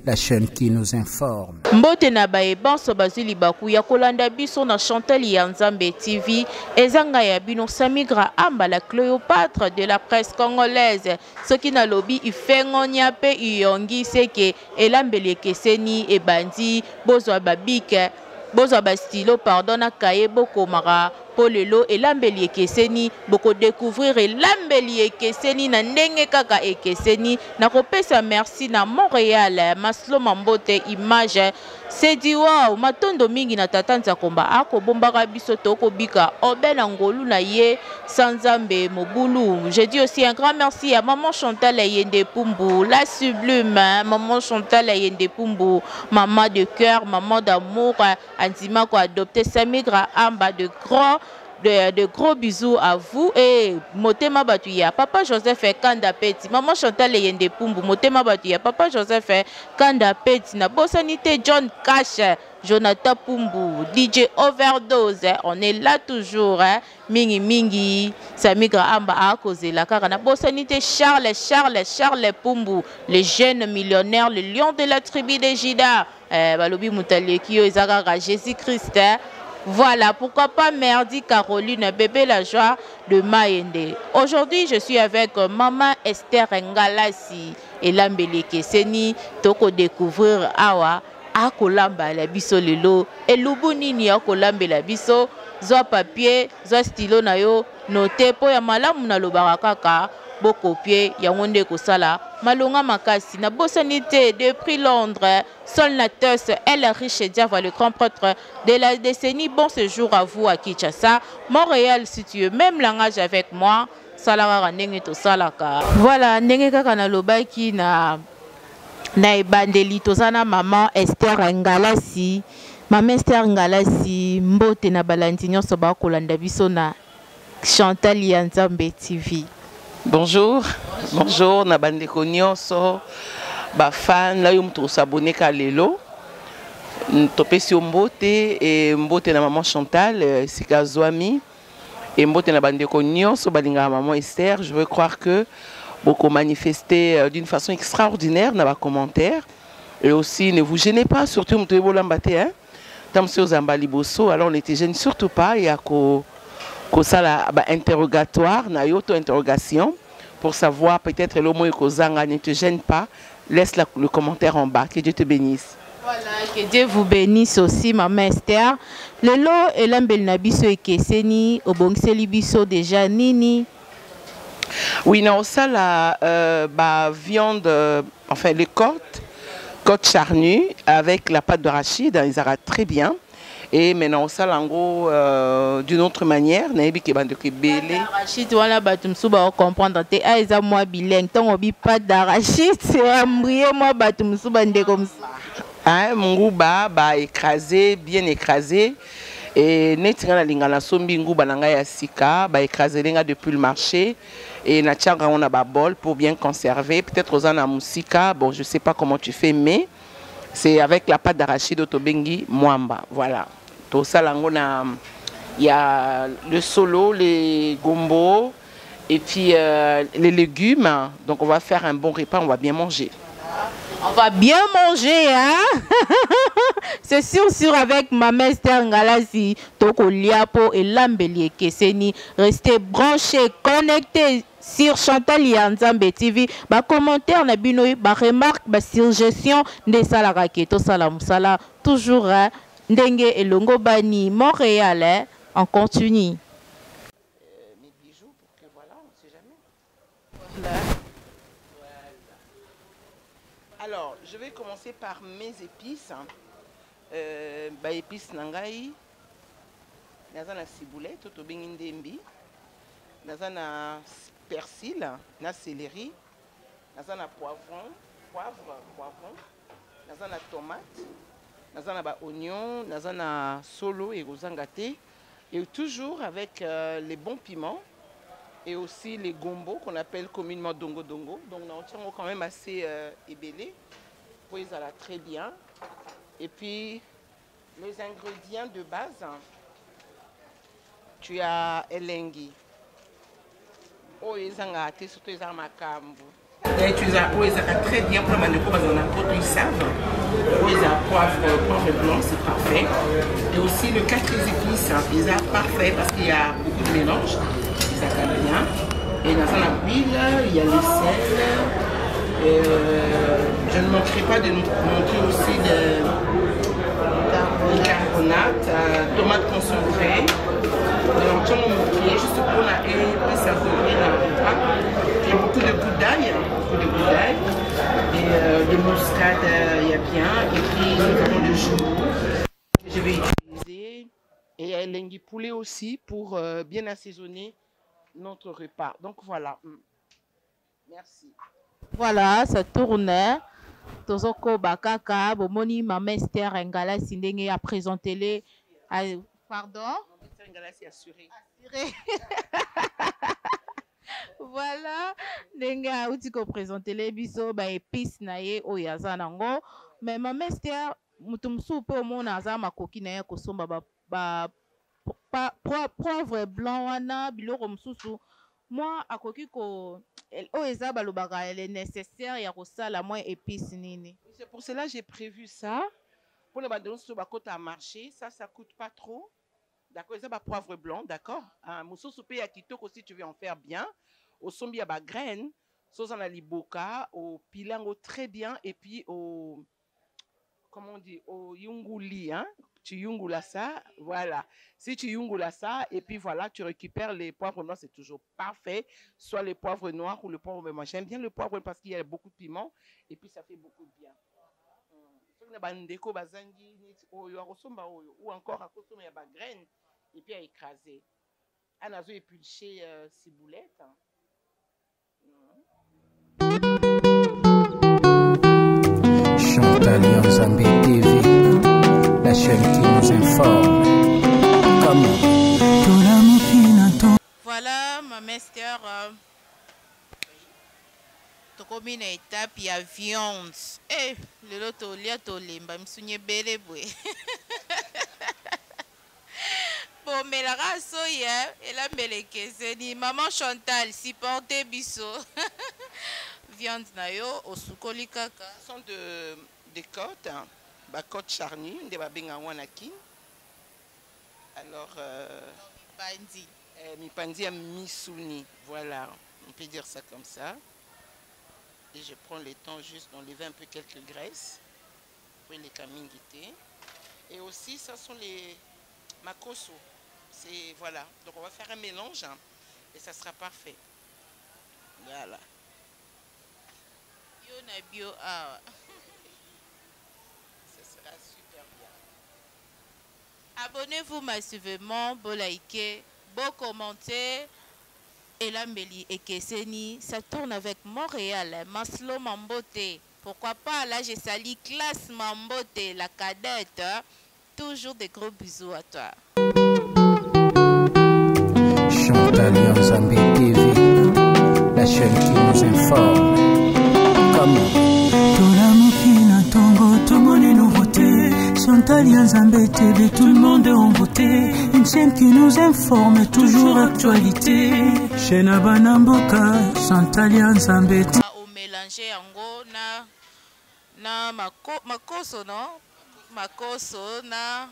la chaîne qui nous informe. Mbote na baebanso bazili baku ya kolanda biso na Chantal ya Nzambe TV ezanga ya bino Samigra Amba la Cléopâtre de la presse congolaise soki na lobi ifengonya pe iyongi seke elambeli ekeseni ebandi bozwa babike bozwa ba stylo pardon na kaye bokomaka polelo elambeli ekeseni boko découvrir elambeli ekeseni na ndenge kaka ekeseni na kopesa merci na Montréal Maslo Mambote image sedi wow matondo mingi na tatanza komba ako bombaka biso toko bika obena ngolu na ye Sanzambe Mobulu. Je dis aussi un grand merci à maman Chantal Yende Pumbu, la sublime maman Chantal Yende Pumbu, maman de cœur, maman d'amour, Antima ko adopté Samigra Amba de gros bisous à vous et Motema Batuya, Papa Joseph Kanda Peti, Maman Chantal Yende Pumbu, Motema Batuya, Papa Joseph Kanda Peti, na Bossanité John Cash, Jonathan Pumbu, DJ Overdose, on est là toujours, hein? Mingi Mingi, Samigra Amba a causé la car na Bossanité Charles Pumbu, le jeune millionnaire, le lion de la tribu de Jida, Balobi Moutalekio, Ezagara Jésus-Christ, voilà, pourquoi pas Merdi Caroline, bébé la joie de Maende. Aujourd'hui, je suis avec maman Esther Ngalasi et Lambeleke Seni. Toko découvrir Awa, Akolamba la biso lelo, et Lubunini Akolambe la biso, zo papier, zo stylo na yo, noté po ya malamu na lobarakaka. Bokopie yangonde kosala malonga makasi na Bossanité depuis Londres Solnatus elle riche Diava le grand prêtre de la décennie. Bon séjour à vous à Kinshasa Montréal si tu veux même langage avec moi salara ndenge to salaka. Voilà ndenge kaka na lobaki na ebandeli tozana maman Esther Ngalasi mbote na balandi nyonso ba kolanda biso na Chantal ya Nzambe TV. Bonjour, bonjour, na bandeko nyonso, ba fan la yum to s'abonner ka lelo. Topesi mbote et mbote na maman Chantal, sika zwami et mbote na bandeko nyonso balinga maman Esther. Je veux croire que beaucoup manifesté d'une façon extraordinaire dans les commentaires et aussi ne vous gênez pas surtout mto bolambate hein. Tam si aux ambaliboso alors on était gêne surtout pas et à ça la interrogatoire na auto interrogation pour savoir peut-être le mot kozanga ne te gêne pas, laisse le commentaire en bas. Que Dieu te bénisse. Voilà, que Dieu vous bénisse aussi maman Esther. Lelo elambel na biso ekeseni obongseli biso déjà nini. Oui, non, ça la viande enfin les côtes charnues avec la pâte d'arachide, ils arrêtent très bien. Et maintenant ça lango d'une autre manière nayebi ke bande ke belé arachide wala batumsu ba comprendre te aiza moi bilingue tant obi pas d'arachide c'est embryer moi batumsu bande comme ça hein nguba ba écrasé bien écrasé et netinga na lingana sombi nguba nanga ya sika ba écrasé lenga depuis le marché et na tianga on a ba bol pour bien conserver peut-être aux ana musika bon je sais pas comment tu fais mais c'est avec la pâte d'arachide otobengi mwamba. Voilà. Tout ça, il y a le solo, les gombo et puis les légumes. Donc on va faire un bon repas, on va bien manger. On va bien manger, hein? C'est sûr avec maman Esther Ngalasi, Toko Liapo et Lambeli Keseni. Restez branchés, connectés sur Chantal ya Nzambe TV. Ba commentaire na bino, ba remarque, ba suggestion de sala raketo sala musala toujours hein? Ndenge elongo bani Montréal hein? On continue. Mes bijoux pour que voilà, on ne sait jamais. Voilà. Alors, je vais commencer par mes épices. Ba épices nangai. Nazana ciboulette, toto bengindembi. Nazana persil, na céleri. Nazana poivre, nazana tomate. Nazana ba oignon, nazana solo et rosangate. Et toujours avec les bons piments. Et aussi les gombo qu'on appelle communément dongo dongo. Donc on tient quand même assez ébélé. Pour ils allaient très bien. Et puis les ingrédients de base, tu as elengi. Oh ils ont gâté surtout ils ont makambu. Tu les as très bien pour la manioc, parce qu'on a poto, ils savent. Ils ont poivre blanc, c'est parfait. Et aussi le 4 épices, ils sont parfait parce qu'il y a beaucoup de mélange. Ils sont bien. Et dans la huile, il y a les sels. Je ne manquerai pas de montrer aussi le carbonate, tomate concentrée. Donc, tu vas montrer juste pour la haie, puis ça il y a beaucoup de gouttes d'ail, et de muscade, il y a bien. Et puis, nous avons le jus que je vais utiliser. Et il y a l'engui poulet aussi pour bien assaisonner notre repas. Donc, voilà. Merci. Voilà, ça tourne. Tozoko Bakaka, Bomoni, Maman Esther Ngala Sindenge a présenté les. Pardon? Esther Ngala s'est assuré. Voilà, Nenga Outiko présenté les biso, ba épices naye oyazanango. Mais Maman Esther, mutumsu pe mon azama koki naye kosomba ba poivre blanc wana biloko mususu. Moi, à Kokiko, elle est nécessaire, il y a la moins épice nini. C'est pour cela que j'ai prévu ça. Pour les bandons sur côté à marché, ça coûte pas trop. D'accord, ça va poivre blanc, d'accord. Moussou soupé à kitoko si tu veux en faire bien. Au sombi à ba graine, sauce en aliboka, au pilango très bien et puis au comment on dit, au yunguli, hein. Tu yungulas ça, voilà. Si tu yungulas ça, et puis voilà, tu récupères les poivres noirs, c'est toujours parfait. Soit les poivres noirs ou le poivre blanc. J'aime bien le poivre parce qu'il y a beaucoup de piment, et puis ça fait beaucoup de bien. Ou encore à consommer à graine, et puis à écraser. On a épulché ciboulette. Chantal Nzambe TV, la chaîne qui nous informe. Voilà, ma Esther. Tokomi na étape ya viande. Eh, le loto lia to lemba msunye bele bwe. Bon, mais la race soya, elle a ni maman Chantal, si porte biso. Viande na yo osukoli kaka. Ce sont des côtes, hein. Ba côte charnue, des babinga wanakin. Alors Bandi. Mi pandi à missouni, voilà, on peut dire ça comme ça. Et je prends le temps juste d'enlever un peu quelques graisses pour les kamingité. Et aussi, ça sont les makoso. C'est voilà. Donc on va faire un mélange, hein, et ça sera parfait. Voilà. Yo na bio ah. Ça sera super bien. Abonnez-vous massivement, beau liker, beau commenter. Et la Mélie et Kesseni, ça tourne avec Montréal, Maslo Mambote. Pourquoi pas, là j'ai sali classe Mambote, la cadette. Toujours des gros bisous à toi. Chantal Nzambe TV, la chaîne qui nous informe. Chantal Nzambe TV, tout le monde est en beauté. Une chaîne qui nous informe, toujours actualité. Chez Nabanamboka, Chantal Nzambe TV. On mélanger yango na makoso non? Makoso na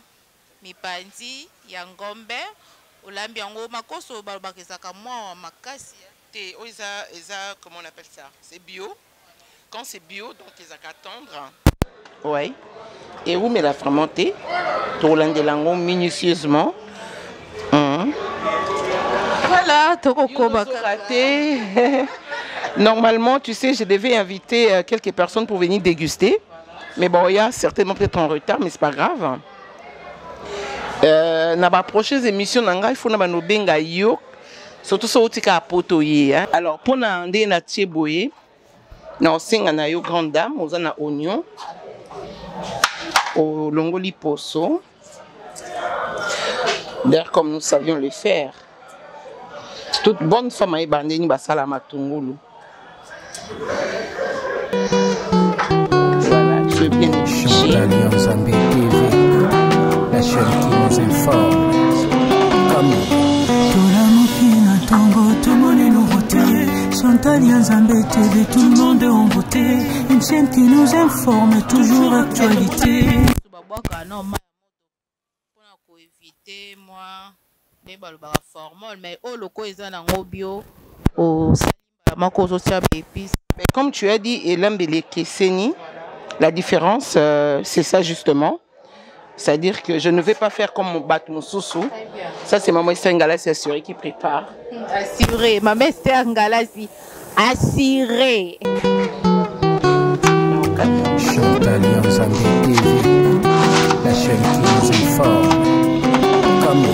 mipandi ya ngombe. Olambi yango makoso balobakisaka mwa makasi. Te comment on appelle ça? C'est bio. Quand c'est bio, donc ils ont qu'à attendre. Ouais. Et où met la fermentée? Tourlande lango minutieusement. Voilà, toko raté. Normalement, tu sais, je devais inviter quelques personnes pour venir déguster. Mais bon, il y a certainement peut-être en retard, mais c'est pas grave. Dans les prochaines émissions, il faut que nous benga yo. Surtout sur le poto. Alors, pour nous andi na tieboye, na singa na yo grande dame, on a oignon. Au longoli poso. D'ailleurs, comme nous savions le faire. Toute bonne femme a bandeni basala matungulu. Voilà, je vais bien éplucher. Chantal Nzambe TV, la chaîne qui nous informe. Chantal Chantal Yanzambe TV, tout le monde est en beauté. Une chaîne qui nous informe, toujours actualité. Mais comme tu as dit, Elambele Keseni, la différence, c'est ça justement. C'est-à-dire que je ne vais pas faire comme mon Batmoussoussou. Ça, c'est Maman Esther Ngalassi assurée qui prépare. Assuré, Maman Esther Ngalassi assurée. Chantal Yanzambe TV, la chaîne qui nous informe. Comme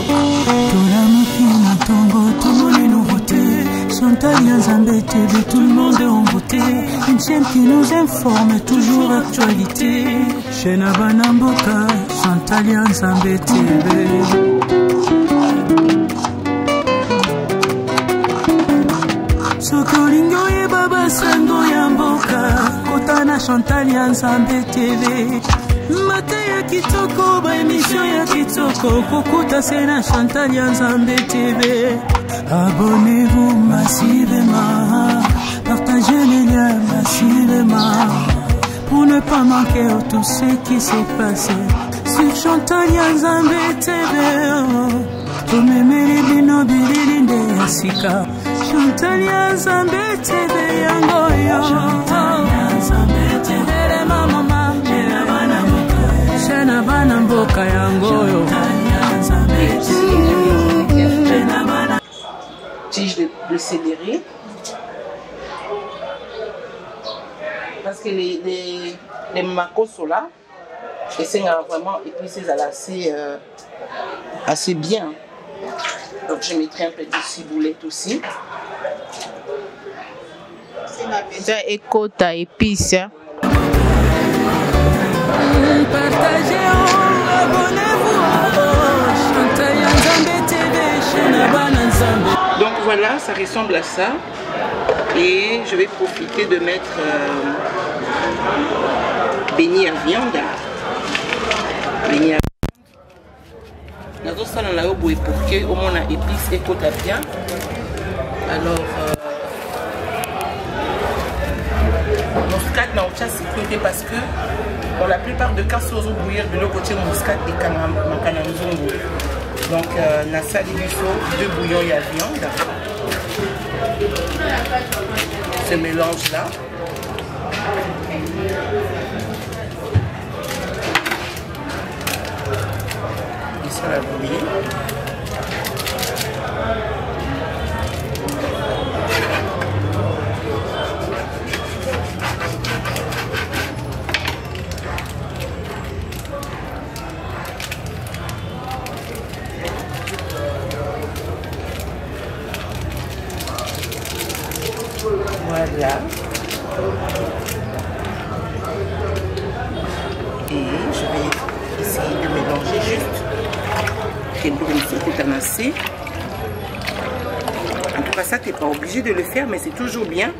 Chantal Yanzambe TV, tout le monde est en beauté. Une chaîne qui nous informe, toujours actualité. Chaîne Abanamboka, Chantal Yanzambe TV. Sokolingo ye baba sango yamboka, kotana Chantal Yanzambe TV. Mate ya kitoko, ba émission ya kitoko, kokuta sena Chantal Yanzambe TV. Abonnez-vous massivement, partagez les liens massivement, pour ne pas manquer tout ce qui s'est passé sur Chantal Yanzambe TV. Comme Mary Bino Bilinde Yasika, Chantal Yanzambe TV Yangoyo. Chantal Yanzambe TV, mama, Shena Banamboka Yangoyo. Tige de céleri. Parce que les macos là, et c'est vraiment épicé assez bien. Donc je mettrai un peu de ciboulette aussi. C'est ma petite écota épice. Partagez, abonnez-vous. Chantal Yanzambe TV, Chantal. Donc voilà, ça ressemble à ça. Et je vais profiter de mettre beignet à viande. Beignet à viande. Nous allons là pour que au moins la épice et côte à bien. Alors, muscade n'a aucun sécurité parce que dans la plupart des cas, si vous bouillir de l'autre côté, muscade et cananzongo. Donc, na sali biso deux bouillons et à viande. Ce mélange là. Et ça la bouillie. Voilà. Et je vais essayer de mélanger juste. Et pour une petite amassée. En tout cas, ça, tu n'es pas obligé de le faire, mais c'est toujours bien.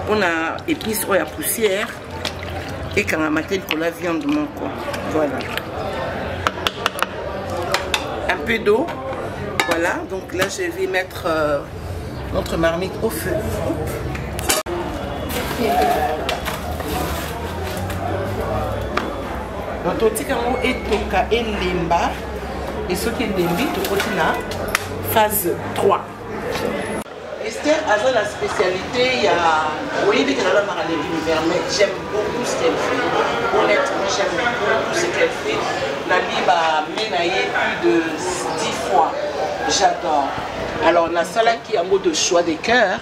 On a épices ou à poussière. Et quand on a maté pour la viande, mon quoi. Voilà. Un peu d'eau. Voilà. Donc là, je vais mettre notre marmite au feu. Donc, tout est toka et limba. Et ce qui est limbi, tout est là. Phase 3. Esther a la spécialité, il y a. Oui, mais qu'elle a la marade mais j'aime beaucoup ce qu'elle fait. Honnêtement, j'aime beaucoup ce qu'elle fait. La Bible a ménaillé plus de 10 fois. J'adore. Alors, la salade qui est en mode de choix des cœurs.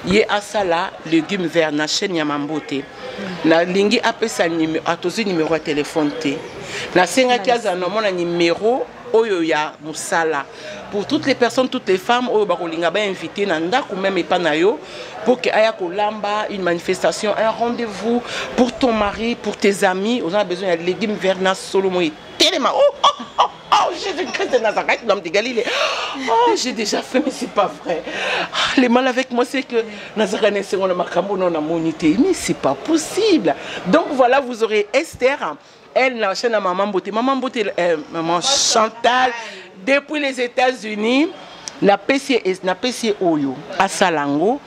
Il y a asala légumes verts na chaîne Yamambote. Na lingi appelle ça numéro de téléphone té. Na sengaki azano na numéro oyo ya musala. Pour toutes les personnes, toutes les femmes oyo bakolinga ba invité na ndako même pas na yo pour que aya kolamba une manifestation, un rendez-vous pour ton mari, pour tes amis, on a besoin de légumes verts na solo moi tellement oh, Jésus-Christ de Nazareth, l'homme de Galilée. Oh, j'ai déjà fait, mais c'est pas vrai. Le mal avec moi, c'est que Nazareth, c'est mon makambo, non, na monité. Mais c'est pas possible. Donc voilà, vous aurez Esther. Elle, la chaîne à Maman Beauté. Maman Beauté, Maman Chantal, depuis les États-Unis, la PC Oyo, à Salango,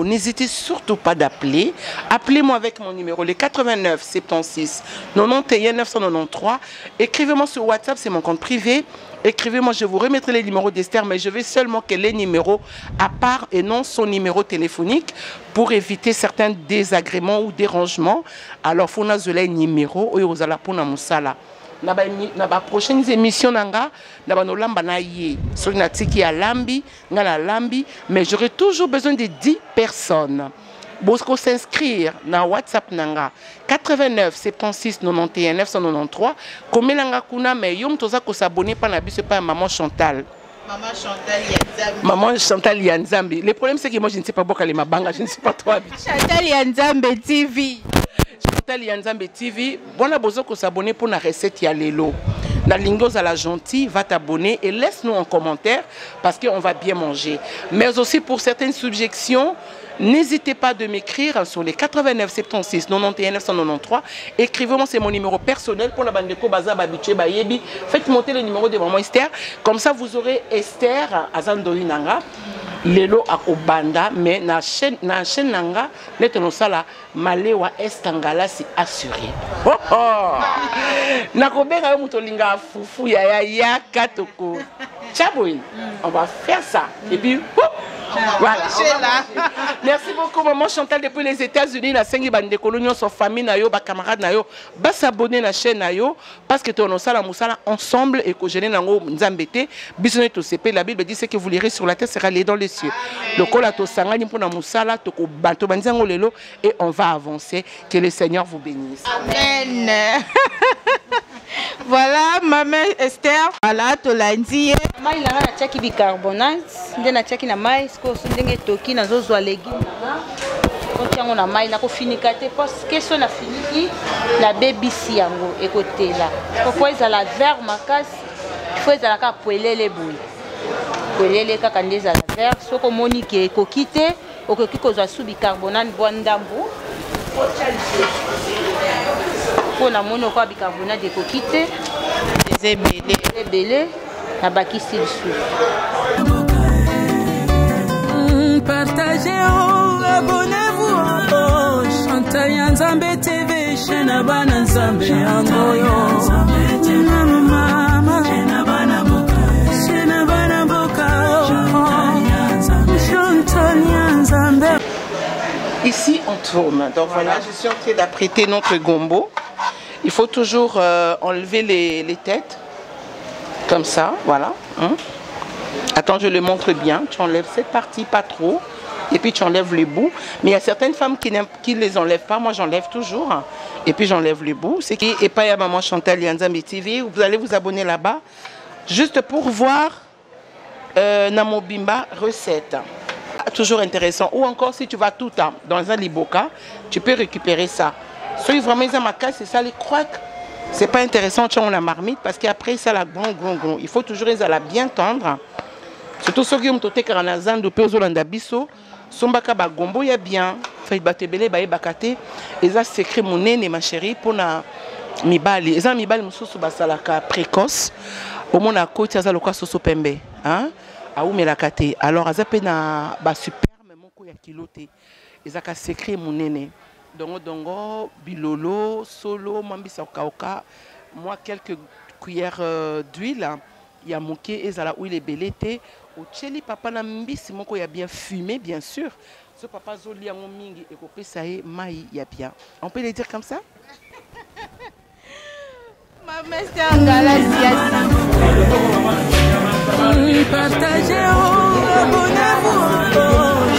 N'hésitez surtout pas d'appeler. Appelez-moi avec mon numéro, le 89 76 91 993. Écrivez-moi sur WhatsApp, c'est mon compte privé. Écrivez-moi, je vous remettrai les numéros d'Esther, mais je veux seulement que les numéros à part et non son numéro téléphonique pour éviter certains désagréments ou dérangements. Alors, il faut que les numéros pour la musala. Na ba prochaines émissions nanga na ba no lamba na ye so na tiki ya lambi ngala lambi, mais j'aurai toujours besoin de 10 personnes. Bosco s'inscrire na WhatsApp nanga 89 76 91 993 comme nanga kuna, mais yom toza ko s'abonner pa na biso pa maman Chantal. Maman Chantal Yanzambi. Le problème c'est que moi je ne sais pas boka les mabanga, je ne sais pas toi. Chantal Yanzambi TV. Chantal Yanzambe TV, bon besoin de s'abonner pour la recette ya lelo. La lingos à la gentille, va t'abonner et laisse-nous en commentaire parce qu'on va bien manger. Mais aussi pour certaines subjections, n'hésitez pas de m'écrire sur les 89 76 91 993. Écrivez-moi, c'est mon numéro personnel pour la bande de Kobaza Babiche Bayebi. Faites monter le numéro de maman Esther. Comme ça, vous aurez Esther Azandori Nanga. Lelo akobanda, mais na chaîne nanga neto sala malewa estangala c'est assuré. Oh oh. Nakobeka muto linga fufu ya katoko. Chaboui. On va faire ça et puis voilà. Merci beaucoup maman Chantal depuis les États-Unis, la sengi bande coloniaux son famille na yo, ba camarade na yo, ba s'abonner na chaîne na yo parce que ton sala musala ensemble et que je n'ai nango nzambete, bisone to CP, la Bible dit ce que vous lirez sur la terre sera les dans les cieux. Le kola to sangani pour na musala to ko banto banzango lelo et on va avancer, que le Seigneur vous bénisse. Amen. Voilà, maman Esther, voilà, to lundi. Mai la na chaki bicarbonate, ndena chaki na mai, sko ndenge toki na zozo légumes na. Otiango na mai na ko finika te parce que so na finiki na bebisi yango ekotela. Ko ezala vert makasi, faut ezala ka poelele boui. Poelele kaka ndeza la vert, soko moni ke kokite, okoki kozwa su bicarbonate bwandambu. Pour la mono quoi bicarbonate de coquite des ébélés la bakisi le sou. Partagez, abonnez-vous. Oh, Chantal Yanzambe TV, Chena Bana Nzambe Angoyo. Mama, Chena Bana Boka, Chantal Yanzambe. Ici on tourne, donc voilà, je suis en train d'apprêter notre gombo. Il faut toujours enlever les têtes, comme ça, voilà. Attends, je le montre bien. Tu enlèves cette partie, pas trop, et puis tu enlèves les bouts. Mais il y a certaines femmes qui ne les enlèvent pas, moi j'enlève toujours. Et puis j'enlève les bouts. C'est qui et pas à maman Chantal Yanzambe TV, vous allez vous abonner là-bas, juste pour voir Namobimba recette. Toujours intéressant. Ou encore si tu vas tout le temps dans un liboka, tu peux récupérer ça. Soyez vraiment à ma casse, c'est ça les crocs. C'est pas intéressant, tu as la marmite parce qu'après ça la gron. Il faut toujours les à la bien tendre. Surtout ceux qui ont toté karanazan de peso landabiso, sombaka ba gombo ya bien. Fait batebele ba bakate, eza secret mon nene ma chérie pour na mibali. Eza mibali mususu basalaka précoce. Au mona côté za lokwa soso pembe, hein? Aoumelakate. Alors azapé na ba superbe moko ya kiloté. Ezaka secret mon nene. Dongo, bilolo, solo, mambisa okaoka, moi quelques cuillères d'huile, il y a moqué et la huile belete, au cheli papa na mbisi moko ya bien fumé bien sûr. Ce papa zoli a mingi et kopé ça est maï ya bien. On peut le dire comme ça? Maman c'est un galaxie. Partagez, abonnez-vous.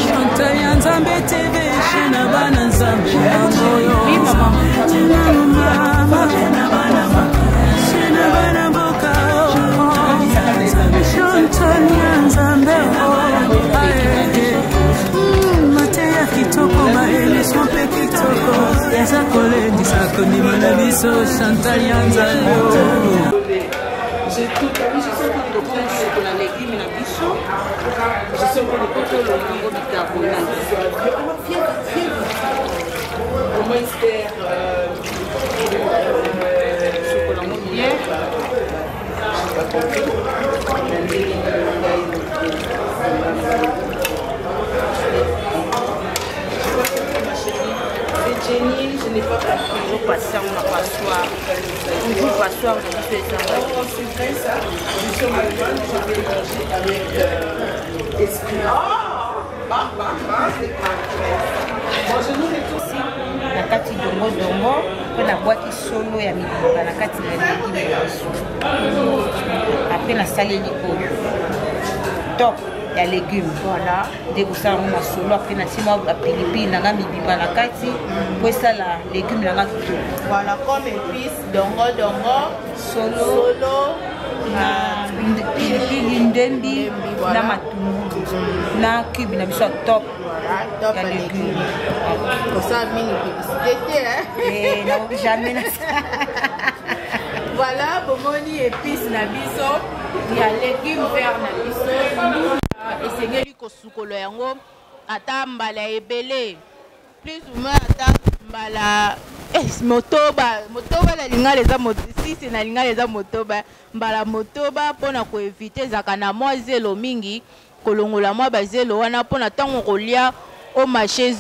Chantal Yanzambe TV, Chena Bana Nzambe Angoyo. Oui maman. Chena Bana Boka. Chantal Yanzambe. Mateya kitoko baele sompe kitoko. Eza kolendi sakoni manabiso Chantal Yanzambe. J'ai tout à l'heure, je sais que le pour la légume na biso. Je sais que le côté le niveau bicarbonate. Au moins Esther chocolat mouillé. Je sais pas compris. toujours passer on a passoire toujours passoire de na kati dongo mpo na bwaki solo ya mibimba na kati ya legime ya biso apres nasaleli oyo top ya légume voilà nde kosala ngo na solo apres natima bapilipili nanga mibimba na kati po esala légume nanga kitoko voilà comme épice dongo solo na pilipili ndembi na matungulu na cube na biso ya top top ya légume kosala mingi publicité te na jamais na voilà bomoni épice na biso ya légume vert na biso esengeli kosukolo yango ata mbala ebele plus ou moins ata mbala motoba na lingala eza sisi na lingala eza motoba mbala motoba mpona koevite ezalaka na mwa zelo mingi kolongola mwa bazelo wana mpona ntango kolia omashe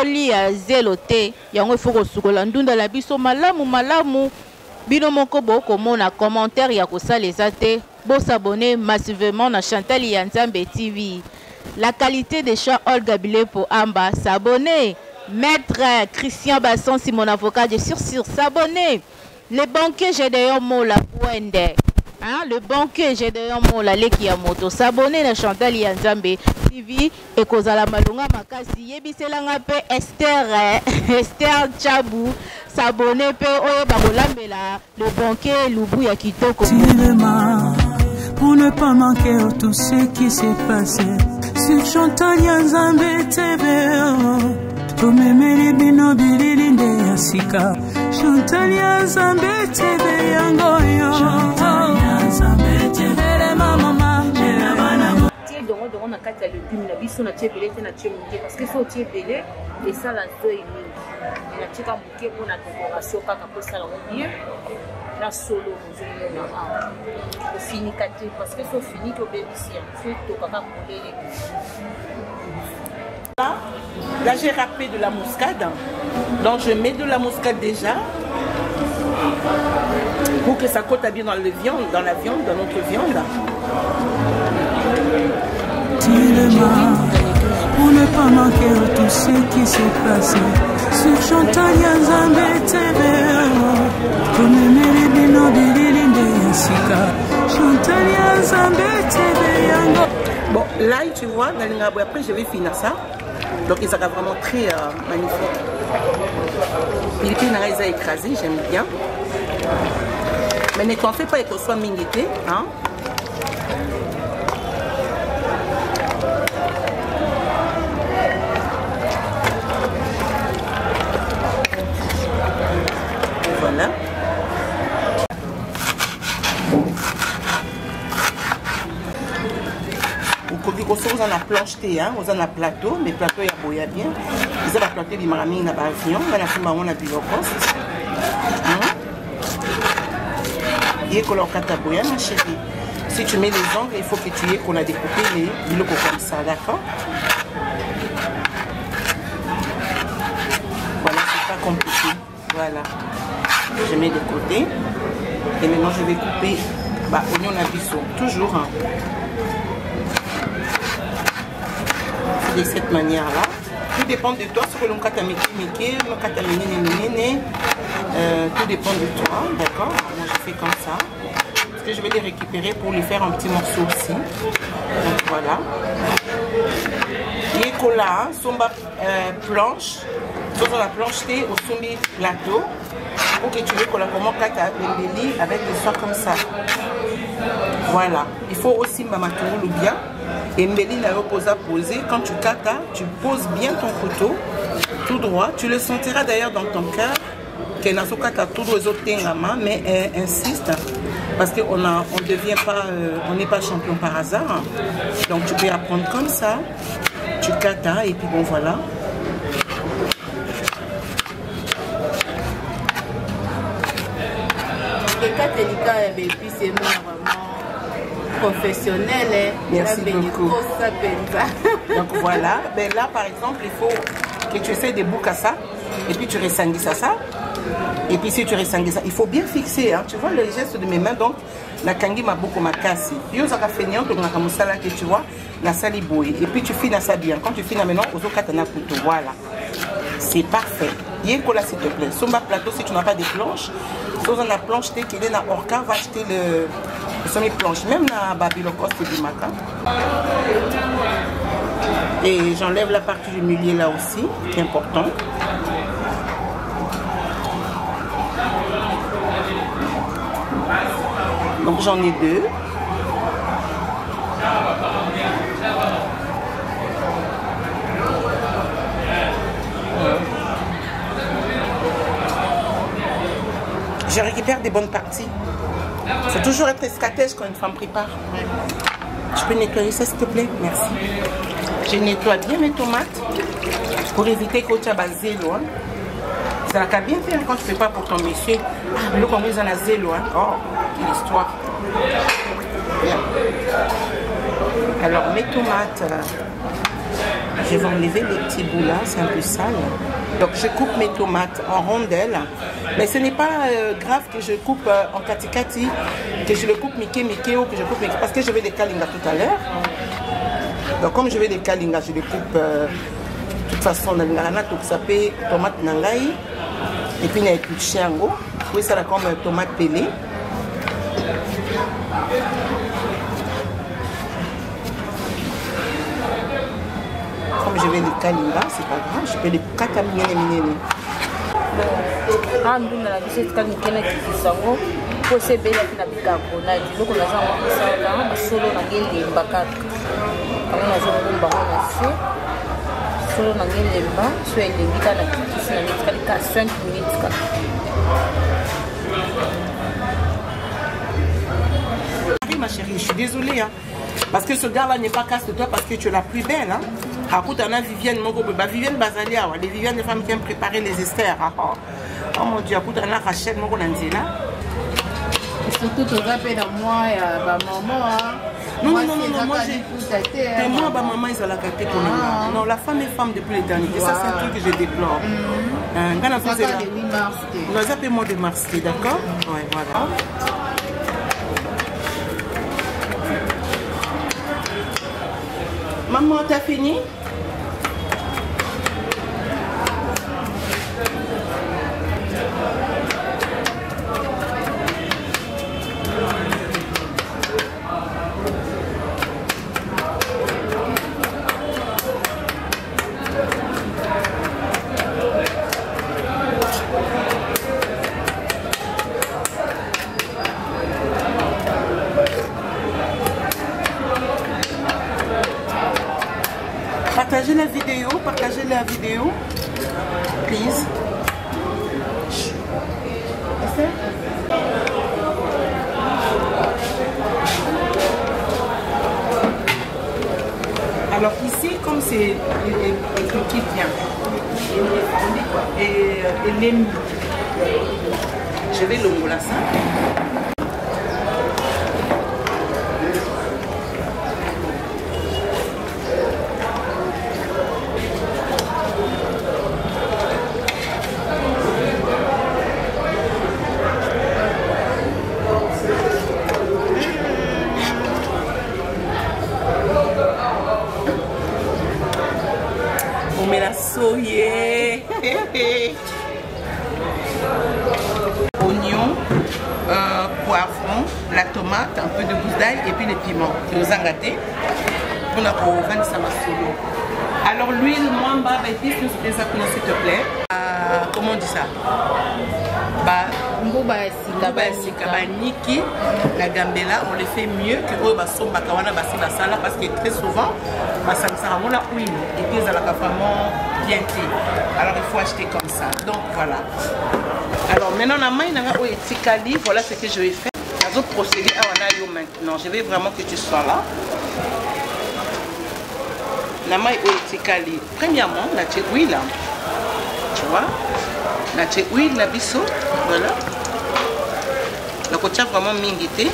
olia zelo te yango ifo kosukola ndunda na biso malamu bino moko bokomona commentaire ya kosala eza te bosabone massivement na Chantal ya Nzambe TV. La qualité des chats Olga Bilepo Amba, s'abonner. Maître Christian Basson, si mon avocat de sur s'abonner. Le banquier Gédéon Mola Pouende. Hein, le banquier Gédéon Mola Lekiamoto. S'abonner na Chantal ya Nzambe TV. Et kozala malunga makasi. Yebiselanga pe Esther Chabou. S'abonner pe oyo bakolambela le banquier Lubu ya Kitoko. Pour ne pas manquer tout ce qui s'est passé sur Chantal ya Nzambe TV. Tumemeli bino bililinde ya sika Chantal ya Nzambe TV yangoyo. Chantal ya Nzambe TV mama tie dongo na kati ya légume na biso na tie belé te na tie moke parce que so tie belé esala nzoyi mingi na tika moke mpona décoration kaka po esala ngo bien na solo mozomona ofinika te parce que so finiki obebisi yango so etokaka kolele. Là j'ai râpé de la muscade, donc je mets de la muscade déjà pour que ça cote bien dans la viande, dans notre viande. Pour ne pas manquer tout ce qui s'est passé sur Chantal ya Nzambe TV. Tumemeli bino bililinde ya sika Chantal ya Nzambe TV yango. Bon, là tu vois, dans le après je vais finir ça. Donc il sera vraiment très magnifique. Il est écrasé, j'aime bien. Mais ne t'en fais pas que ce soit minguité. Hein? Voilà. Vous en a planche, vous en a plateau, mais plateau il y a boya bien. Ils ont plateau du maramine na avion, on a fait on a du low cost. Et qu'on leur cata boya ma chérie. Si tu mets les ongles, il faut que tu aies qu'on a découpé les locaux comme ça, d'accord? Voilà, c'est pas compliqué. Voilà. Je mets de côté. Et maintenant je vais couper oignon à bisou. Toujours. Hein. De cette manière là, tout dépend de toi, ce que l'on tout dépend de toi, d'accord? Moi je fais comme ça, parce que je vais les récupérer pour les faire en petits morceaux aussi. Donc voilà. Et cola, somba planche, sur la planche thé au sombi plateau, pour que tu veux qu'on la comment avec des soins comme ça. Voilà. Il faut aussi mamatourer le bien. Et mbeli na reposa poser. Quand tu kata, tu poses bien ton couteau tout droit. Tu le sentiras d'ailleurs dans ton cœur que na kata tout droit tengama, mais insiste parce qu'on on devient pas, on n'est pas champion par hasard. Donc tu peux apprendre comme ça. Tu kata et puis bon voilà. Les catholiques et puis c'est vraiment professionnel. Merci beaucoup. Donc voilà, ben là par exemple il faut que tu essaies de boucasser Et puis tu ressanguis ça. Et puis si tu ressanguis ça, il faut bien fixer. Hein. Tu vois le geste de mes mains, donc la kangi m'a beaucoup ma casse. Puis on a fait niant, que tu vois, la saliboye. Et puis tu finis ça bien. Quand tu finis maintenant, aux autres katana couteau. Voilà. C'est parfait. Là, s'il te plaît. Sur ma plateau, si tu n'as pas de planche, si on a planche, tu es dans Orca, va acheter les planches. Même dans Babylocos, c'est du matin. Et j'enlève la partie du milieu là aussi, qui est important. Donc j'en ai 2. Je récupère des bonnes parties. Il faut toujours être stratège quand une femme prépare. Je peux nettoyer ça s'il te plaît? Merci. Je nettoie bien mes tomates pour éviter que tu aies zélo. Ça va bien faire quand tu ne fais pas pour ton monsieur. Ah, le Congo, ils en a zélo. Oh, quelle histoire. Bien. Alors, mes tomates, je vais enlever les petits bouts là, c'est un peu sale. Donc, je coupe mes tomates en rondelles. Mais ce n'est pas grave que je coupe en kati-kati, que je le coupe Mickey ou que je coupe Mickey, parce que je vais des kalinga tout à l'heure. Donc, comme je vais des kalinga, je les coupe de toute façon dans le tout ça fait tomate nangai. Et puis, il y a plus de chiango. Oui, ça là comme tomate pelée. Comme je vais les kalinga, c'est pas grave, je peux les kataminer. Anduna na biso tika mikena kisango po se bela na bicarbonate loko na zango sala solo na ngelemba kaka kama na zo ngomba na se solo na ngelemba so elengika na kisi na mitka 5 minutes ka. Ma chérie, je suis désolée hein, parce que ce gars-là n'est pas casse de toi parce que tu es la plus belle hein. À côté on a Viviane Viviane Bazalia, les Viviane des femmes qui aiment préparer les esters. Oh mon Dieu, à côté on a Rachel Moko Nanzela. Surtout tu rappelles à moi et à ma maman. Non, moi j'ai. Moi, ma maman, ils ont la gâté pour nous. Non, la femme est femme depuis l'éternité. Ça, c'est un truc que je déplore. Quand on faisait. Nous appelons de Mars, d'accord? Ouais, voilà. Maman, t'as fini? Partagez la vidéo, please. Alors ici, comme c'est le qui vient, et l'aime, je vais le moula ça. Oignon, poivron, la tomate, un peu de gousse d'ail et puis les piments. Nous en gâté. On a pour vendre ça solo. Alors l'huile, moi, épice, nous faisons ça s'il te plaît. Comment on dit ça? Niki, la gambela, on les fait mieux que eux basomba kawana basi basala parce que très souvent ça me la huile et puis ça la vraiment bien thé. Alors il faut acheter comme ça. Donc voilà. Alors maintenant la main n'a etikali, voilà ce que je vais faire. Je vais procéder à Wanayo maintenant. Je veux vraiment que tu sois là. La main etikali. Premièrement, la huile, tu vois, la huile, la bisso, voilà. Le côté vraiment mingité.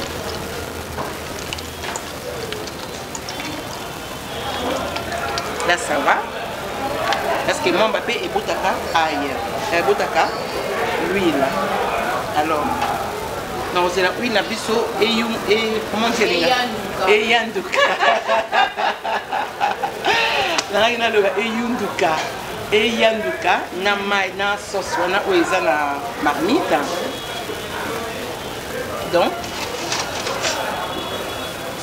Là ça va. Parce que mon bébé est boutaka ailleurs. botaka l'huile. Alors, non, c'est la huile na biso et comment dire et yanduka. Na ina le et yanduka na mai na sauce wana oeza na marmite. Donc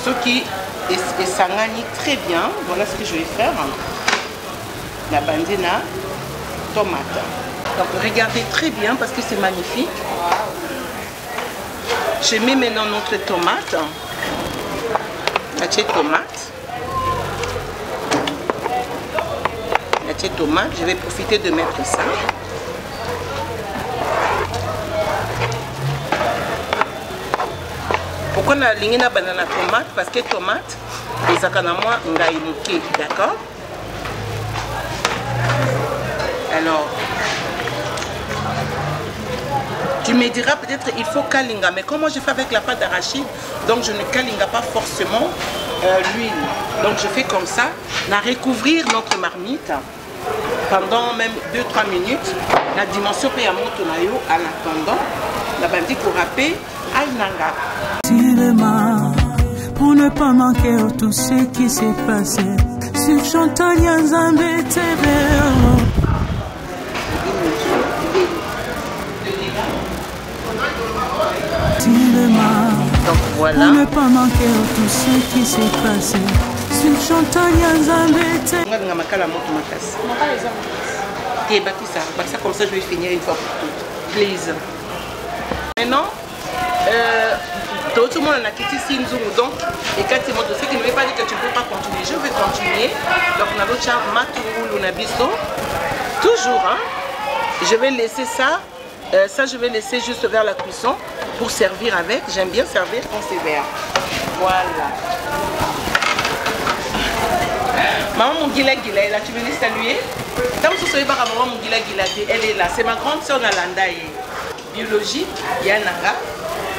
ce qui est sangani très bien, voilà ce que je vais faire. La bandina tomate. Donc regardez très bien parce que c'est magnifique. Je mets maintenant notre tomate. La tomate. La tomate, je vais profiter de mettre ça. Pourquoi on a ligné la banane tomate? Parce que tomate, les akanamwa ngai muke, d'accord? Alors, tu me diras peut-être il faut kalinga, mais comme moi je fais avec la pâte d'arachide, donc je ne kalinga pas forcément l'huile. Donc je fais comme ça, on a recouvrir notre marmite pendant même 2-3 minutes. La dimension peut y avoir tonayo en attendant. La bandit pour râper à nanga. Pour ne pas manquer tout ce qui s'est passé sur Chantal Nzambe TV. Donc voilà. Pour ne pas manquer tout ce qui s'est passé sur Chantal Nzambe TV. Comme ça je vais finir une fois pour toutes. Please. Maintenant, tout le monde a quitté Sinzungu, donc, et quand tu montres ce qui ne veut pas dire que tu ne peux pas continuer, je vais continuer. Donc, on a l'autre matouroulou nabiso. Toujours, hein. Je vais laisser ça, je vais laisser juste vers la cuisson pour servir avec. J'aime bien servir quand c'est vert. Voilà. Maman Mungila Gila est là, tu veux les saluer? Maman Mungila Gila, elle est là. C'est ma grande soeur Nalanda. Biologie, Yananga.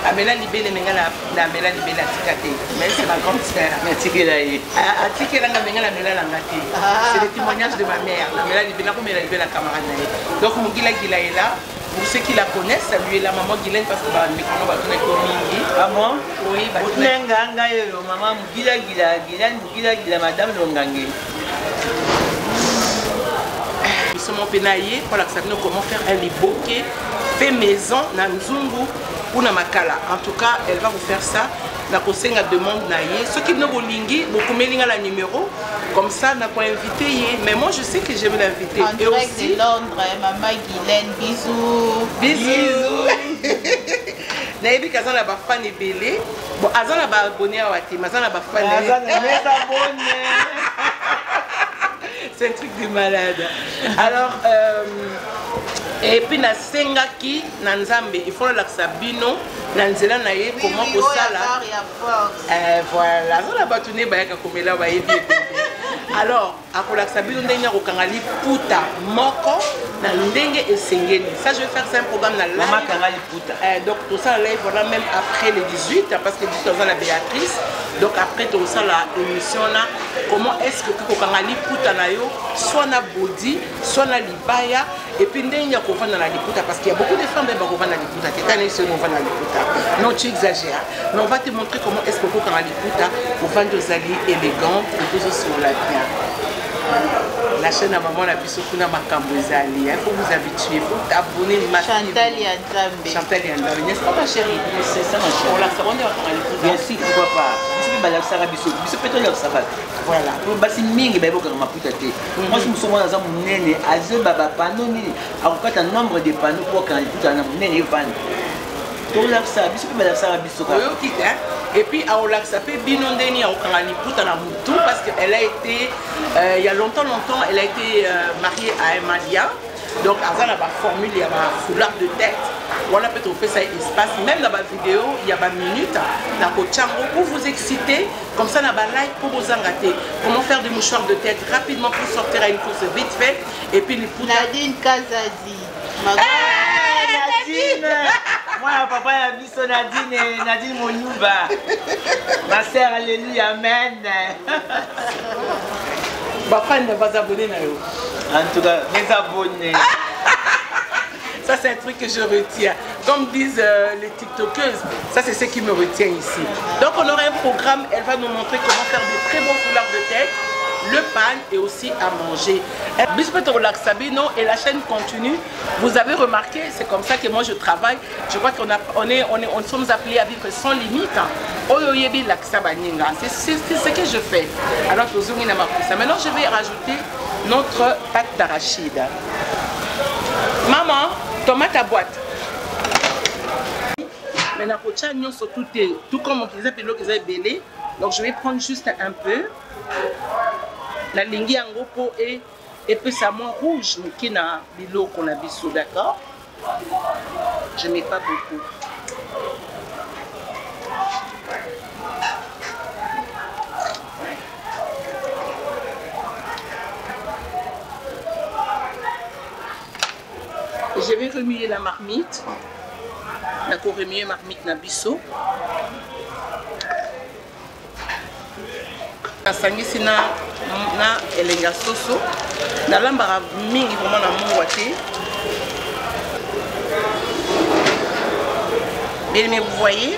Amela Libé, les Mengala, la Mela Libé, la Tikate. Mais c'est ma grande sœur. C'est le témoignage de ma mère. La Mela Libé, la camarade. Donc, Mungila Gila est là. Pour ceux qui la connaissent, saluez la maman Guylaine parce que bah, mes parents vont tourner comme Mingi. Ah bon? Oui, bah, maman Mungila Gila, Mungila Gila, madame Longangue. Nous sommes en pénaillé pour la comment faire un liboké fait maison na Nzungu ou na Makala. En tout cas, elle va vous faire ça. La conseil demande naïe. Ceux qui ne vous lingui, beaucoup melinga la numéro. Comme ça, n'a pas invité. Mais moi, je sais que je vais l'inviter. En direct de Londres, maman Guylaine, bisous. Bisous. Naïbi Kazan la bafane belé. Bon, Azan la ba abonné à Wati. Mazan la bafane. C'est un truc de malade. Alors, et puis na sengaki na Nzambe, il faut la sabino na nzela na ye comment ko sala. Voilà, ça la batune ba ya komela ba yebi. Alors, akola sabino ndenge ko kangali puta moko na ndenge esengeni. Ça je vais faire un programme na live. Maman kangali puta. Donc tout ça live voilà même après le 18 parce que 18 ans la Béatrice. Donc après tout ça la émission là, comment est-ce que ko kangali puta na yo soit na body, soit na libaya et puis ndenge ko vendre na liputa parce qu'il y a beaucoup de femmes qui vont vendre na liputa. T'es sur nous vendre na liputa. Non, tu exagères. Mais on va te montrer comment est-ce que ko kangali puta pour vendre des alliés élégants et tout ça sur la bien. La chaîne à maman la biso kuna makambo ezali. Il faut vous habituer, il faut t'abonner massivement. Chantal Nzambe. Chantal Nzambe, n'est-ce pas ma chérie? C'est ça ma chérie. On la seconde on va aller. Bien sûr, pourquoi pas. Biso peut-être leur sabat. Voilà. Basi mingi ba boka maputa te. Moi je me suis dans un munene azo baba panneau ni akokata nombre de panneaux pour quand tout en munene van. Pour la ça biso pe la ça biso ka. Et puis à Olaxa pe binondeni au kangali puta na mutu parce qu'elle a été il y a longtemps elle a été mariée à un Malien. Donc Azan a formule il y a un foulard de tête. Voilà peut-être on fait ça espace même dans la vidéo il y a 20 minutes na kochango pour vous exciter comme ça na ba like pour vous engager. Comment faire des mouchoirs de tête rapidement pour sortir à une course vite fait et puis les puta Nadine Kazadi. Nadine. Moi papa ya biso Nadine Monyuba. Ma sœur alléluia amen. Papa ne va pas abonner na yo. En tout cas, mes abonnés. Ça, c'est un truc que je retiens. Comme disent les TikTokeuses, ça, c'est ce qui me retient ici. Donc, on aura un programme. Elle va nous montrer comment faire des très bons foulards de tête, le pan et aussi à manger. Et la chaîne continue. Vous avez remarqué, c'est comme ça que moi je travaille. Je crois qu'on sommes appelés à vivre sans limite. C'est ce que je fais. Alors, maintenant, je vais rajouter notre pâte d'arachide. Maman, tomate à boîte. Maintenant, tout comme on faisait belé. Donc, je vais prendre juste un peu. La lingi en gros et puis ça moins rouge mais qui n'a bilo qu'on a bissou, d'accord. Je mets pas beaucoup. Et je vais remuer la marmite. D'accord, remuer marmite na bissou. Sangisi na elenga soso na lambara mingi vraiment na mungwa te. Mais vous voyez,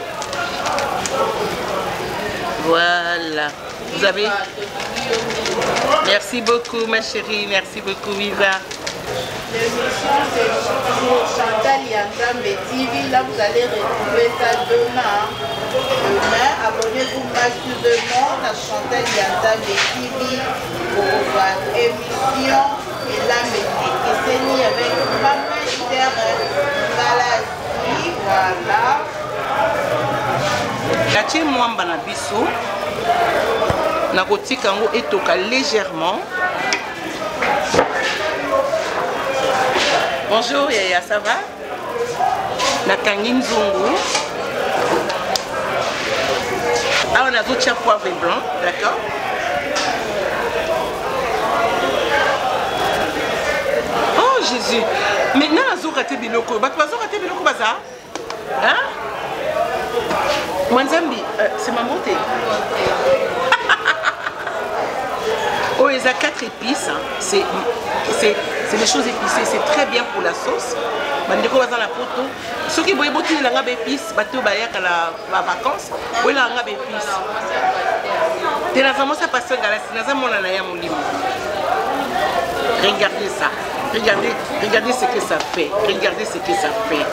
voilà, vous avez, merci beaucoup ma chérie, merci beaucoup Viva. L'émission c'est Chantal Yanzambe TV, là vous allez retrouver ça demain. Demain, abonnez-vous massivement à Chantal Yanzambe TV pour voir émission et la musique. Et c'est ni avec Maman Galasi, voilà. La tien mwamba na biso, na kotika ngo etoka légèrement. Bonjour Yaya, ça va? Nakangi nzungu. Ah, on a d'autres poivre blanc, d'accord? Oh Jésus! Maintenant, on a raté biloko. On a raté biloko baza? Hein? Mwanzambi, c'est ma montée. Oh, ils ont 4 épices. C'est des choses épicées. C'est très bien pour la sauce. Bandeko baza na poto. Ceux qui boivent beaucoup de langue épices, bateau bayak à la vacances, ou la langue épices. T'es là vraiment ça passe galassi. Naza mona na ya mulimo. Regardez ça. Regardez ce que ça fait. Regardez ce que ça fait.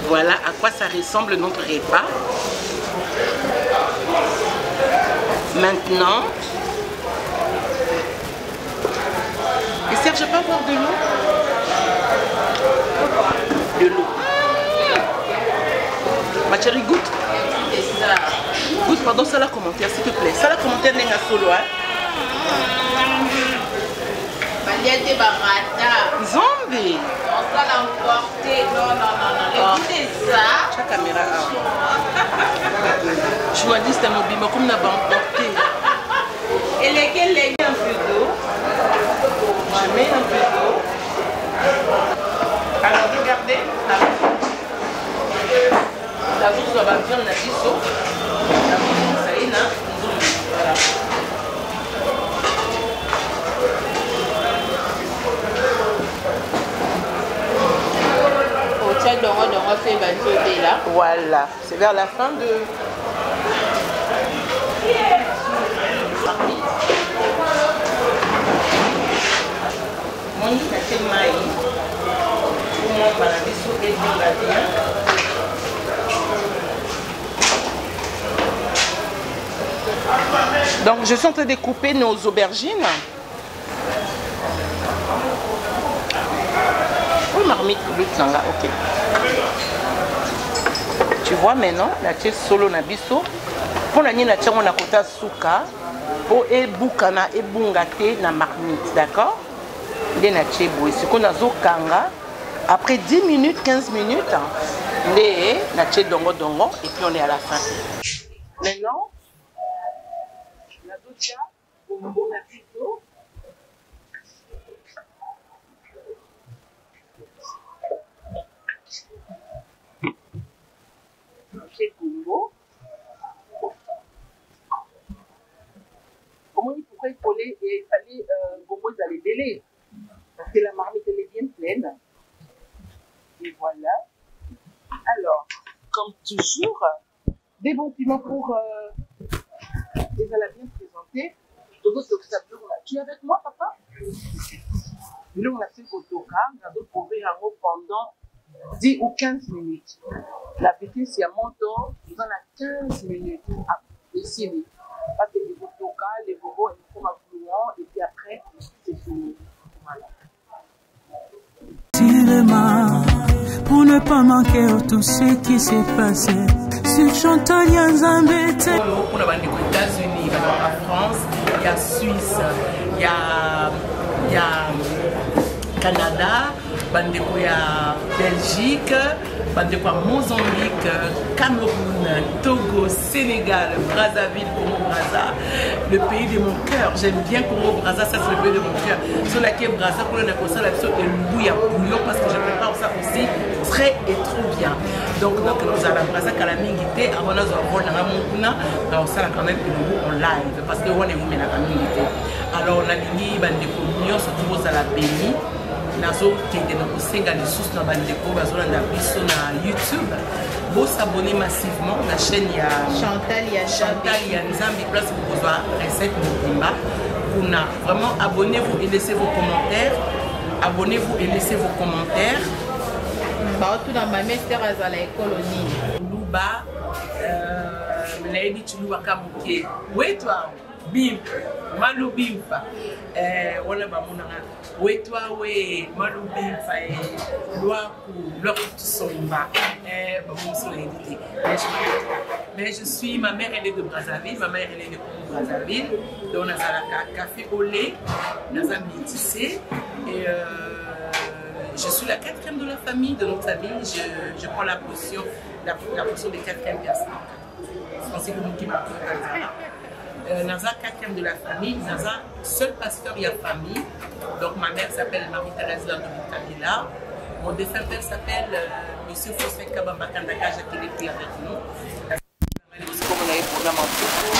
Voilà à quoi ça ressemble notre repas. Maintenant, et Serge, je peux avoir de l'eau? De l'eau. Ma chérie, goûte. Goûte, pardon, ça la commentaire, s'il te plaît. Ça la commentaire n'est pas solo. Zombie. On va l'emporter. Non. Écoutez ça. La caméra. Journaliste à mobile, mais comme on a emporté. Et lesquels les un peu d'eau? Je mets un peu d'eau. Alors regardez. La sauce va bien la biso. La sauce ça y est là. Voilà. Voilà, c'est vers la fin de... Donc je suis en train de couper nos aubergines. Oh, marmite, ok. Tu vois maintenant, la tête solo na biso. Pour la nina tchango na kota suka. Pour e bukana e bungate na marmite, d'accord? Il est na tchebo. Et ce qu'on a zo kanga. Après 10 minutes, 15 minutes, on est na tché dongo dongo. Et puis on est à la fin. Maintenant, la docha, bon appétit. allez délai. Parce que la marmite, elle est bien pleine. Et voilà. Alors, comme toujours, des bons piments pour déjà la bien présenter. Tu es avec moi, papa? Et là, on a fait Kotoka, on a trouvé un mot pendant 10 ou 15 minutes. La vitesse, c'est à mon tour, nous en a 15 minutes à essayer. Parce que les Kotoka, les bobos, ils font ma fluent, et puis après, c'est fini. Voilà. Pour ne pas manquer tout ce qui s'est passé sur Chantal Nzambe. On a des États-Unis, en France, il y a Suisse, il y a Canada, il y a Belgique, il y a Mozambique, Cameroun, Togo, Sénégal, Brazzaville, Congo-Brazza, le pays de mon cœur. J'aime bien Congo-Brazza, ça c'est le pays de mon cœur. Sur laquelle Brazza, pour le ça, la version est bouillon parce que je prépare ça aussi très et trop bien. Donc nous allons Brazza Kalamingité, avant nous avons alors ça quand même en live parce que on est où mais la communauté. Alors on a ligné des communions surtout à la béni. Nazo qui est dans le Sénégal les sources dans bandeko bazona na biso na YouTube. Vous s'abonner massivement la chaîne il y a Chantal Nzambe place pour vous voir recette mobimba. Kuna vraiment abonnez-vous et laissez vos commentaires. Abonnez-vous et laissez vos commentaires. Bah tout dans ma mère à la colonie. Luba Lady Chuluba Kabuke. Oui toi bim malu bimfa wala ba munanga wetwa we malu bimfa loaku somba ba monso évité mais je suis ma mère elle est de Brazzaville, ma mère elle est de Brazzaville, donc on a salaka café au lait dans un métissé et je suis la 4e de la famille, de notre famille. Je prends la portion des 4e personnes. C'est comme qui m'a Naza 4e de la famille, Naza seul pasteur il y a famille. Donc ma mère s'appelle Marie-Thérèse Landovitavilla. Mon défunt père s'appelle Monsieur Fossin Kabamba Kandaka, qui est plus avec nous. Comme on a eu programme en photo,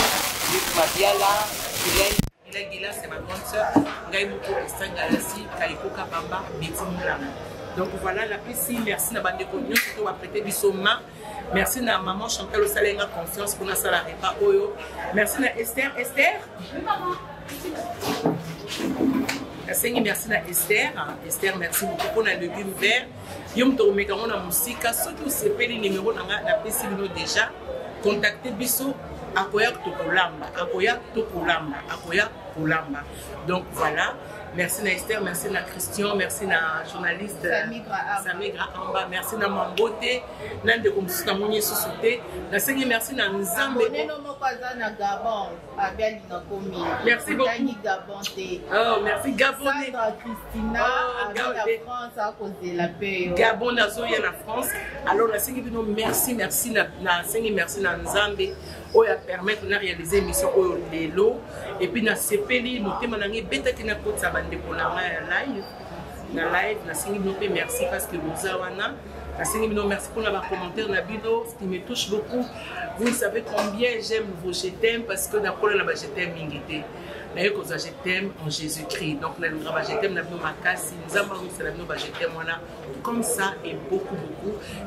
Luc Mabiala, Gila, c'est ma grande soeur. Ngaïmoko Estan Galassi, Kaiko Kabamba, Betty Moulama. Donc voilà la piscine, merci à Bande Cognon, surtout à prêter Bissoma. Merci à maman Chantal Osalenga confiance pour nous salariés pas Oyo. Merci à Esther. Esther? Merci à Esther. Esther, merci beaucoup pour le légume vert. Yom to meka on a musique, surtout c'est pas les numéros dans la piscine déjà. Contactez Bisso Akoya Tokolamba. Donc voilà. Merci à Esther, merci à Christian, merci à la journaliste Samigra Amba, merci à Mambote, merci à Mounier Sousouté, merci à Nzambe. Merci beaucoup. Oh, merci Gabon. Christina, la France à cause de la paix. Gabon, la France. Alors, merci à Nzambe. On a permis de réaliser l'émission de l'eau. Et puis, dans ces pays, nous avons bêta qui n'a pas de sabande pour la live. Merci parce que nous avons merci pour les commentaires, ce qui me touche beaucoup. Vous savez combien j'aime vos je t'aime parce que dans le je t'aime mingité. D'ailleurs, quand je t'aime en Jésus-Christ. Donc, nous avons je t'aime, nous avons ma casse, nous avons je t'aime, comme ça et beaucoup.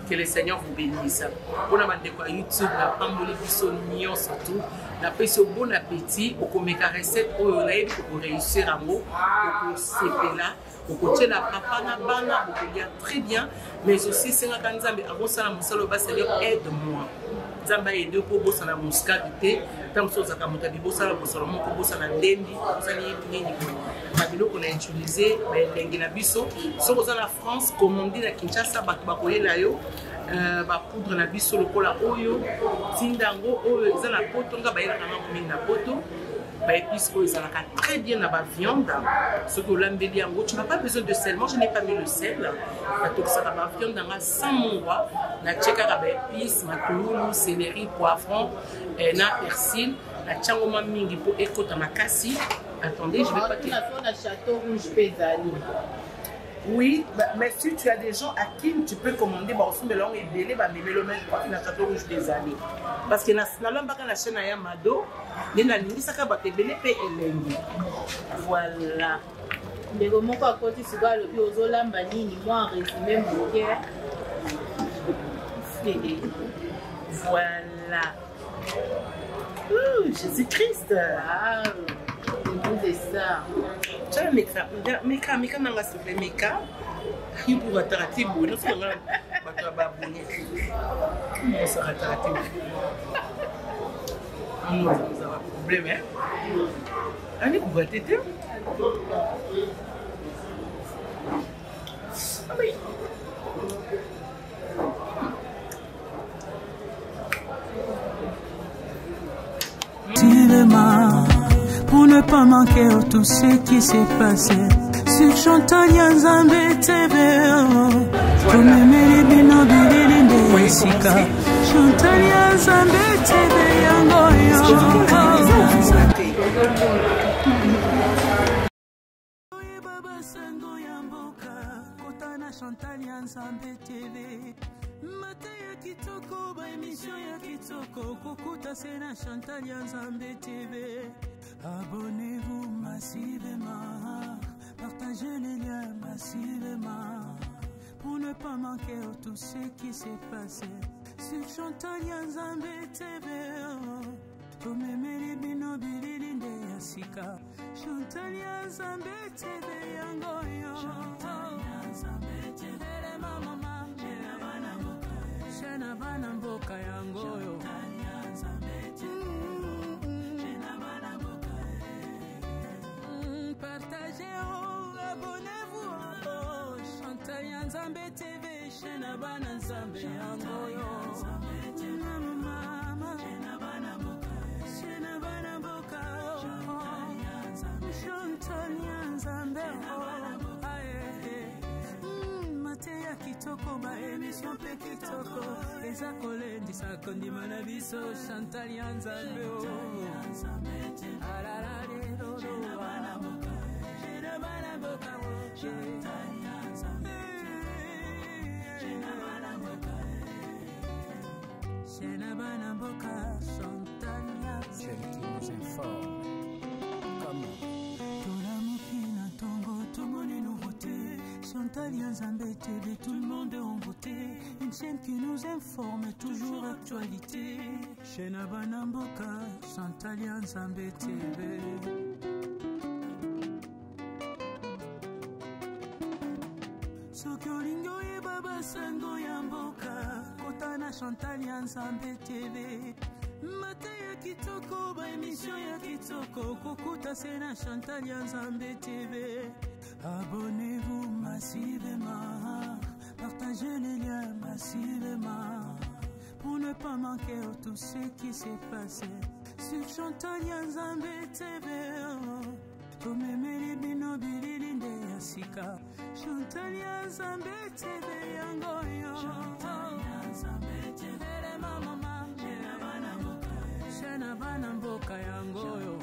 Que le Seigneur vous bénisse. Pour la YouTube, la Pamboli Bissonnion surtout, la paix au bon appétit, pour qu'on mette recette pour réussir à mot, pour CP là, pour que la papa na bana, pour qu'il y a très bien, mais aussi c'est la canzambe, avant ça, la Seigneur aide-moi. Zamba aide pour bosser la muscadité, tant que ça a monté, bosser la bosse, mon bosser la dendi, bosser les Babilo qu'on a utilisé, l'engina biso, sur la France, comme on dit la Kinshasa, bakoye la yo, poudre la biso le cola oyo, tindango oyo, ils ont la poto, nga baïla kama na poto. Épices ils ont très bien dans la viande. Ce que l'embelli en gros, tu n'as pas besoin de sel. Moi, je n'ai pas mis le sel. Donc, ça va viande dans la sans mois. La tchèque avec épices, matouloulou, céleri, poivron, na persil. La tchangoma mingi pour écouter ma cassie. Attendez, je vais pas te... Château Rouge Pézali. Oui, mais si tu as des gens à qui tu peux commander, aussi mais là on est belé, mais le même pas dans Château Rouge des années. Parce que dans la chaîne Ayamado, les nanis ça ka belé pe elengi. Voilà. ndeko moko akoti sikoyo alobi ozolamba nini mwa résumé moke. Voilà. Jésus-Christ. C'est ça. Tu as Meka nanga s'il te plaît, Meka. Il pour attraper bon, non c'est pas tu vas bonner. Comment ça attraper? Non, ça va problème hein. Allez pour battre tête. Ah oui. Pour ne pas manquer tout ce qui s'est passé sur Chantal Nzambe TV. Comme Mary Bino Bilinde Yesika Chantal Nzambe TV yango Baba Sango Yamboka Kotana Chantal Nzambe TV. Mataya kitoko ba émission ya kitoko kokuta sena Chantal Nzambe TV. Abonnez-vous massivement, partagez les liens massivement pour ne pas manquer tout ce qui s'est passé sur Chantal Nzambe TV. Comme Mary Bino Bilinde Yesika Chantal Nzambe TV yango Chantal Nzambe TV mama. Shena bana mboka yango yo partagez, abonnez-vous Chantal Nzambe TV Shena bana Nzambe yango yo mama Shena bana mboka Chantal Nzambe Mateya kitoko ba émission pe kitoko eza kolendisa kondima na biso Chantal Nzambe Celle qui nous informe. Comment? Chantal Nzambe TV, tout le monde est en beauté. Une chaîne qui nous informe, toujours actualité. Chaîne Abanamboka, Chantal Nzambe TV. Sokolingo ye baba sango yamboka, Kotana Chantal Nzambe TV. Mataya kitoko ba émission ya kitoko kokuta sena Chantal Nzambe TV. Abonnez-vous massivement, partagez les liens massivement pour ne pas manquer tout ce qui s'est passé sur Chantal Nzambe TV. Comme Mary Bino Bilinde Yesika Chantal Nzambe TV yango Chantal Nzambe TV mama Shena bana mboka yango yo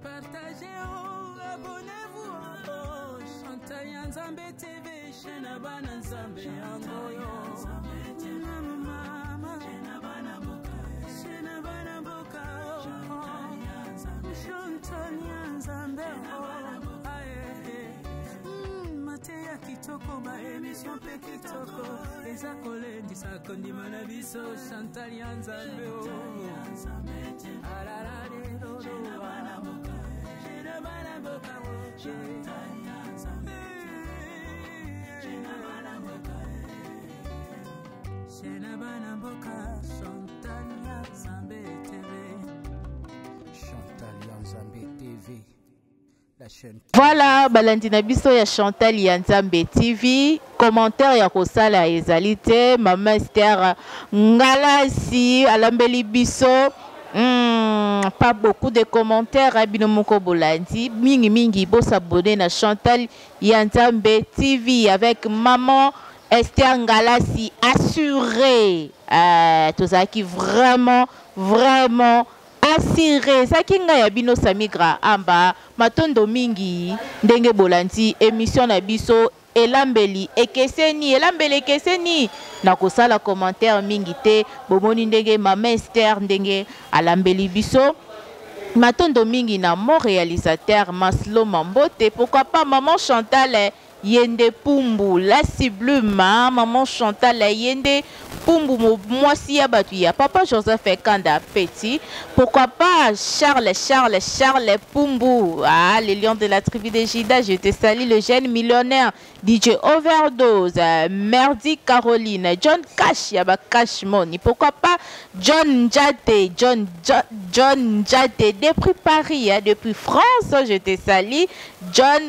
partagez, abonnez-vous Chantal Nzambe TV Shena bana Nzambe yango yo mama Shena bana mboka Chantal Nzambe Mateya kitoko ba émission pe kitoko eza kolendisa kondima na biso Chantal Nzambe Chantal Nzambe TV. La chaîne. Voilà, balandina biso ya Chantal Nzambe TV. Commentaire ya kosala ezalité. Maman Esther Ngalasi alambeli biso. Pas beaucoup de commentaires à Binomoko Bolandi. Mingi bo s'abonner na Chantal Nzambe TV avec maman Esther Ngalasi assuré. Tout ça qui vraiment assuré. Ça qui nga ya bino samigra amba matondo mingi ndenge Bolandi émission na biso elambeli ekeseni na kosala commentaire mingi te bomoni ndenge mama Esther ndenge alambeli biso matondo mingi na mon réalisateur Maslo Mambote, pourquoi pas maman Chantal Yende Pumbu la Ciblume, maman Chantal Yende Pumbu mwasi ya batu ya papa Joseph Kanda Petit, pourquoi pas Charles Pumbu, les lions de la tribu de Jida, je te salue, le jeune millionnaire DJ Overdose, Merdi Caroline, John Cash Yaba Cash Money, pourquoi pas John Njate depuis Paris, depuis France, je te salue, John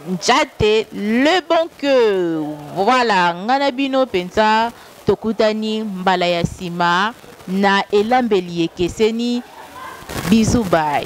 Njate, le bon cœur. Voilà, Nganabino Pensa, Tokutani, Mbalaya Sima, na elambeli ekeseni, bisous bye.